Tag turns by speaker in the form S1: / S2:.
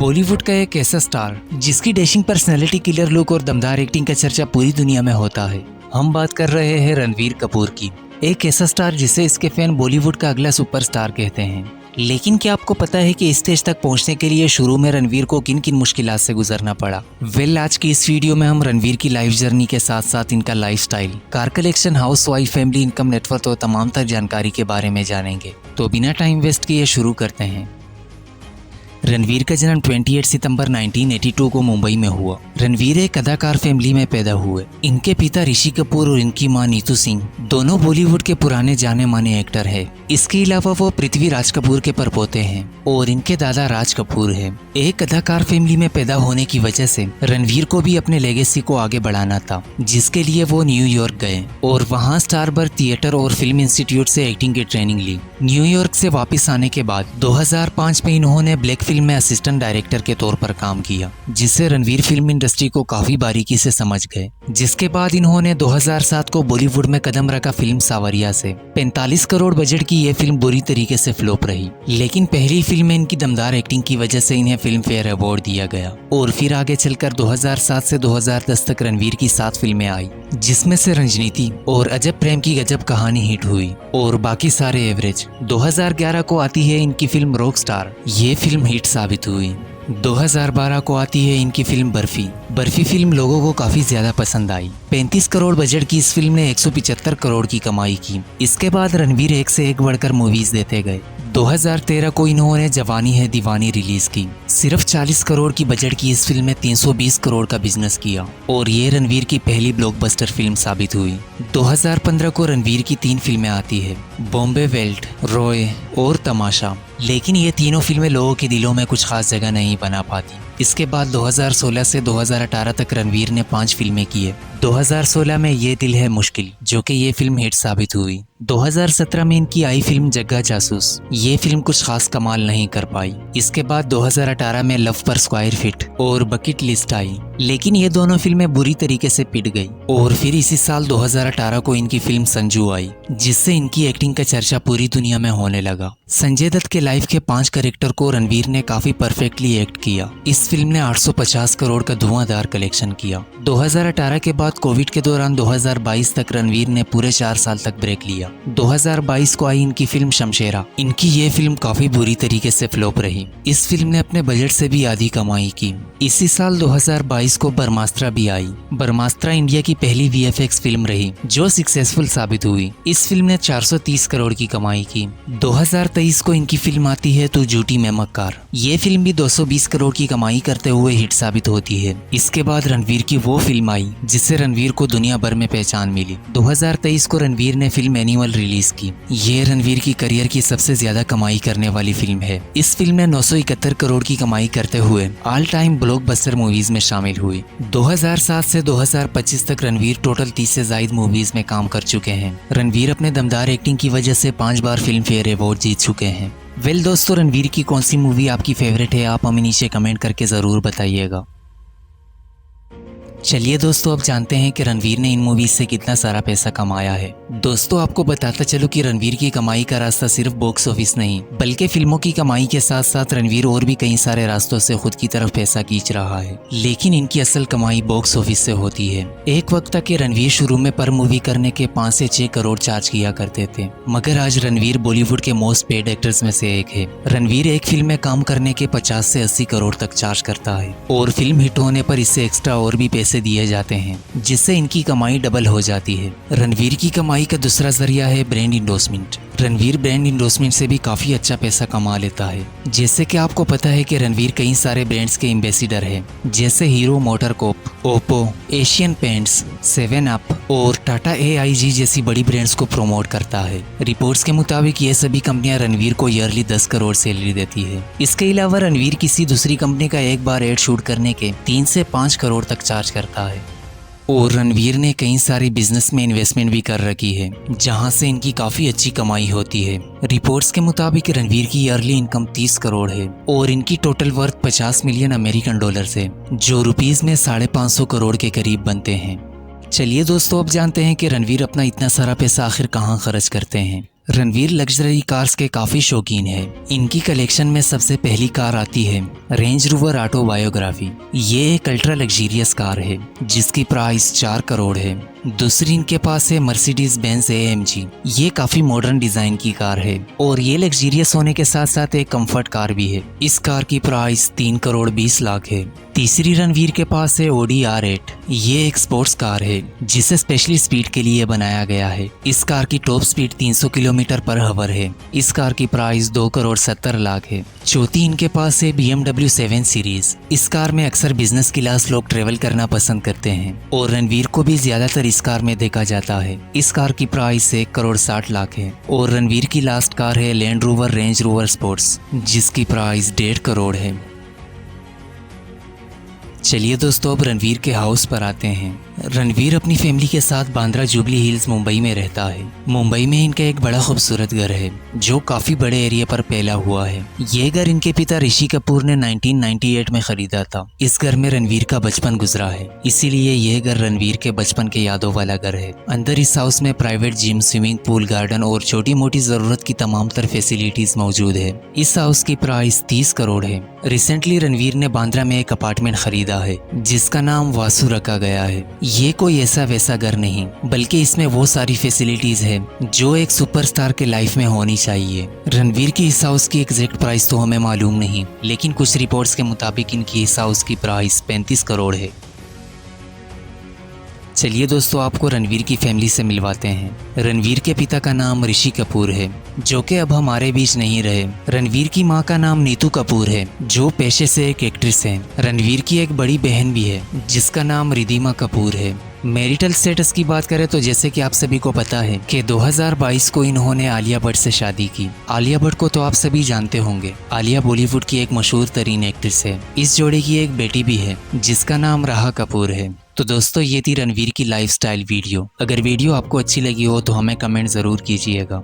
S1: बॉलीवुड का एक ऐसा स्टार जिसकी डैशिंग पर्सनैलिटी, किलर लुक और दमदार एक्टिंग का चर्चा पूरी दुनिया में होता है। हम बात कर रहे हैं रणवीर कपूर की। एक ऐसा स्टार जिसे इसके फैन बॉलीवुड का अगला सुपरस्टार कहते हैं। लेकिन क्या आपको पता है कि इस स्टेज तक पहुंचने के लिए शुरू में रणवीर को किन किन मुश्किलात से गुजरना पड़ा? आज की इस वीडियो में हम रणवीर की लाइफ जर्नी के साथ साथ इनका lifestyle, car collection, house wife, family, income, net worth और तमाम तर जानकारी के बारे में जानेंगे। तो बिना टाइम वेस्ट किए शुरू करते हैं। रणवीर का जन्म 28 सितंबर 1982 को मुंबई में हुआ। रणवीर एक अदाकार फैमिली में पैदा हुए। इनके पिता ऋषि कपूर और इनकी मां नीतू सिंह दोनों बॉलीवुड के पुराने जाने माने एक्टर हैं। इसके अलावा वो पृथ्वी राज कपूर के परपोते हैं और इनके दादा राज कपूर हैं। एक अदाकार फैमिली में पैदा होने की वजह से रणवीर को भी अपने लेगेसी को आगे बढ़ाना था, जिसके लिए वो न्यूयॉर्क गए और वहाँ स्टारबर्ग थिएटर और फिल्म इंस्टीट्यूट से एक्टिंग की ट्रेनिंग ली। न्यूयॉर्क से वापस आने के बाद 2005 में इन्होंने ब्लैक फिल्म में असिस्टेंट डायरेक्टर के तौर पर काम किया, जिससे रणवीर फिल्म इंडस्ट्री को काफी बारीकी से समझ गए। जिसके बाद इन्होंने 2007 को बॉलीवुड में कदम रखा फिल्म सावरिया से। 45 करोड़ बजट की यह फिल्म बुरी तरीके से फ्लॉप रही, लेकिन पहली फिल्म में इनकी दमदार एक्टिंग की वजह से इन्हें फिल्म फेयर अवार्ड दिया गया। और फिर आगे चलकर 2007 से 2010 तक रणवीर की 7 फिल्में आई, जिसमें से रंजनीति और अजब प्रेम की गजब कहानी हिट हुई और बाकी सारे एवरेज। 2011 को आती है इनकी फिल्म रॉक स्टार। ये फिल्म हिट साबित हुई। 2012 को आती है इनकी फिल्म बर्फी फिल्म लोगों को काफी ज्यादा पसंद आई। 35 करोड़ बजट की इस फिल्म ने 175 करोड़ की कमाई की। इसके बाद रणवीर एक से एक बढ़कर मूवीज देते गए। 2013 को इन्होंने जवानी है दीवानी रिलीज की। सिर्फ 40 करोड़ की बजट की इस फिल्म में 320 करोड़ का बिजनेस किया और ये रणवीर की पहली ब्लॉकबस्टर फिल्म साबित हुई। 2015 को रणवीर की 3 फिल्में आती है, बॉम्बे वेल्ट, रॉय और तमाशा। लेकिन ये तीनों फिल्में लोगों के दिलों में कुछ खास जगह नहीं बना पाती। इसके बाद 2016 से 2018 तक रणवीर ने 5 फिल्में की है। 2016 में ये दिल है मुश्किल, जो कि ये फिल्म हिट साबित हुई। 2017 में इनकी आई फिल्म जग्गा जासूस। ये फिल्म कुछ खास कमाल नहीं कर पाई। इसके बाद 2018 में लव पर स्क्वायर फिट और बकेट लिस्ट आई, लेकिन ये दोनों फिल्में बुरी तरीके से पिट गई। और फिर इसी साल 2018 को इनकी फिल्म संजू आई, जिससे इनकी एक्टिंग का चर्चा पूरी दुनिया में होने लगा। संजय दत्त के लाइफ के 5 कैरेक्टर को रणवीर ने काफी परफेक्टली एक्ट किया। इस फिल्म ने 850 करोड़ का धुआंधार कलेक्शन किया। 2018 के बाद कोविड के दौरान 2022 तक रणवीर ने पूरे 4 साल तक ब्रेक लिया। 2022 को आई इनकी फिल्म शमशेरा। इनकी ये फिल्म काफी बुरी तरीके से फ्लॉप रही। इस फिल्म ने अपने बजट से भी आधी कमाई की। इसी साल 2022 को ब्रह्मास्त्र भी आई। ब्रह्मास्त्र इंडिया की पहली VFX फिल्म रही, जो सक्सेसफुल साबित हुई। इस फिल्म ने 430 करोड़ की कमाई की। 2023 को इनकी फिल्म आती है तू झूठी मैं मक्कार। ये फिल्म भी 220 करोड़ की कमाई करते हुए हिट साबित होती है। इसके बाद रणवीर की वो फिल्म आई जिससे रणवीर को दुनिया भर में पहचान मिली। 2023 को रणवीर ने फिल्म एनिमल रिलीज की। ये रणवीर की करियर की सबसे ज्यादा कमाई करने वाली फिल्म है। इस फिल्म ने 971 करोड़ की कमाई करते हुए ऑल टाइम ब्लॉकबस्टर मूवीज में शामिल हुई। 2007 से 2025 तक रणवीर टोटल 30 से ज्यादा मूवीज में काम कर चुके हैं। रणवीर अपने दमदार एक्टिंग की वजह से 5 बार फिल्म फेयर अवार्ड जीत चुके हैं। दोस्तों, रणवीर की कौन सी मूवी आपकी फेवरेट है? आप हमें नीचे कमेंट करके जरूर बताइएगा। चलिए दोस्तों, अब जानते हैं कि रणवीर ने इन मूवीज से कितना सारा पैसा कमाया है। दोस्तों, आपको बताता चलो कि रणवीर की कमाई का रास्ता सिर्फ बॉक्स ऑफिस नहीं, बल्कि फिल्मों की कमाई के साथ साथ रणवीर और भी कई सारे रास्तों से खुद की तरफ पैसा खींच रहा है। लेकिन इनकी असल कमाई बॉक्स ऑफिस से होती है। एक वक्त तक रणवीर शुरू में पर मूवी करने के 5 से 6 करोड़ चार्ज किया करते थे, मगर आज रणवीर बॉलीवुड के मोस्ट पेड एक्टर्स में से एक है। रणवीर एक फिल्म में काम करने के 50 से 80 करोड़ तक चार्ज करता है और फिल्म हिट होने पर इससे एक्स्ट्रा और भी पैसे दिए जाते हैं, जिससे इनकी कमाई डबल हो जाती है। रणवीर की कमाई का दूसरा जरिया है brand endorsement. Ranveer brand endorsement से भी काफी अच्छा पैसा कमा लेता है। जैसे कि आपको पता है कि रणवीर कई सारे ब्रांड्स के एम्बेसडर है, जैसे hero MotoCorp, Oppo, Asian paints, 7 up और टाटा AIG जैसी बड़ी ब्रांड्स को प्रमोट करता है। रिपोर्ट्स के मुताबिक ये सभी कंपनियां रणवीर को ईयरली 10 करोड़ सैलरी देती है। इसके अलावा रणवीर किसी दूसरी कंपनी का एक बार एड शूट करने के 3 से 5 करोड़ तक चार्ज करता है। और रणवीर ने कई सारी बिजनेस में इन्वेस्टमेंट भी कर रखी है, जहां से इनकी काफ़ी अच्छी कमाई होती है। रिपोर्ट्स के मुताबिक रणवीर की ईयरली इनकम 30 करोड़ है और इनकी total worth 50 million American dollars है, जो रुपीस में 550 करोड़ के करीब बनते हैं। चलिए दोस्तों, अब जानते हैं कि रणवीर अपना इतना सारा पैसा आखिर कहाँ खर्च करते हैं। रणवीर लग्जरी कार्स के काफी शौकीन है। इनकी कलेक्शन में सबसे पहली कार आती है रेंज रोवर ऑटो बायोग्राफी। ये एक अल्ट्रा लग्जरियस कार है जिसकी प्राइस 4 करोड़ है। दूसरी इनके पास है मर्सिडीज बेंज AMG। ये काफी मॉडर्न डिजाइन की कार है और ये लग्जरियस होने के साथ साथ एक कंफर्ट कार भी है। इस कार की प्राइस 3 करोड़ 20 लाख है। तीसरी रणवीर के पास है Audi R8। ये एक स्पोर्ट्स कार है जिसे स्पेशली स्पीड के लिए बनाया गया है। इस कार की top speed 300 kilometre per hour है। इस कार की प्राइस 2 करोड़ 70 लाख है। चौथी इनके पास है BMW 7 सीरीज। इस कार में अक्सर बिजनेस क्लास लोग ट्रेवल करना पसंद करते हैं और रणवीर को भी ज्यादातर इस कार में देखा जाता है। इस कार की प्राइस 1 करोड़ 60 लाख है। और रणवीर की लास्ट कार है land rover range rover sports जिसकी प्राइस 1.5 करोड़ है। चलिए दोस्तों, अब रणवीर के हाउस पर आते हैं। रणवीर अपनी फैमिली के साथ बांद्रा जुबली हिल्स मुंबई में रहता है। मुंबई में इनका एक बड़ा खूबसूरत घर है जो काफी बड़े एरिया पर फैला हुआ है। ये घर इनके पिता ऋषि कपूर ने 1998 में खरीदा था। इस घर में रणवीर का बचपन गुजरा है, इसीलिए यह घर रणवीर के बचपन के यादों वाला घर है। अंदर इस हाउस में private gym, swimming pool, garden और छोटी मोटी जरूरत की तमाम तर फैसिलिटीज मौजूद है। इस हाउस की प्राइस 30 करोड़ है। रिसेंटली रणवीर ने बांद्रा में एक अपार्टमेंट खरीदा है जिसका नाम वासु रखा गया है। ये कोई ऐसा वैसा घर नहीं, बल्कि इसमें वो सारी फैसिलिटीज है जो एक सुपरस्टार के लाइफ में होनी चाहिए। रणवीर की इस हाउस की एग्जैक्ट प्राइस तो हमें मालूम नहीं, लेकिन कुछ रिपोर्ट्स के मुताबिक इनकी इस हाउस की प्राइस 35 करोड़ है। चलिए दोस्तों, आपको रणवीर की फैमिली से मिलवाते हैं। रणवीर के पिता का नाम ऋषि कपूर है जो कि अब हमारे बीच नहीं रहे। रणवीर की मां का नाम नीतू कपूर है जो पेशे से एक एक्ट्रेस है। रणवीर की एक बड़ी बहन भी है जिसका नाम रिधिमा कपूर है। मैरिटल स्टेटस की बात करें तो जैसे कि आप सभी को पता है कि 2022 को इन्होंने आलिया भट्ट से शादी की। आलिया भट्ट को तो आप सभी जानते होंगे। आलिया बॉलीवुड की एक मशहूर तरीन एक्ट्रेस है। इस जोड़ी की एक बेटी भी है जिसका नाम राहा कपूर है। तो दोस्तों, ये थी रणवीर की लाइफस्टाइल वीडियो। अगर वीडियो आपको अच्छी लगी हो तो हमें कमेंट जरूर कीजिएगा।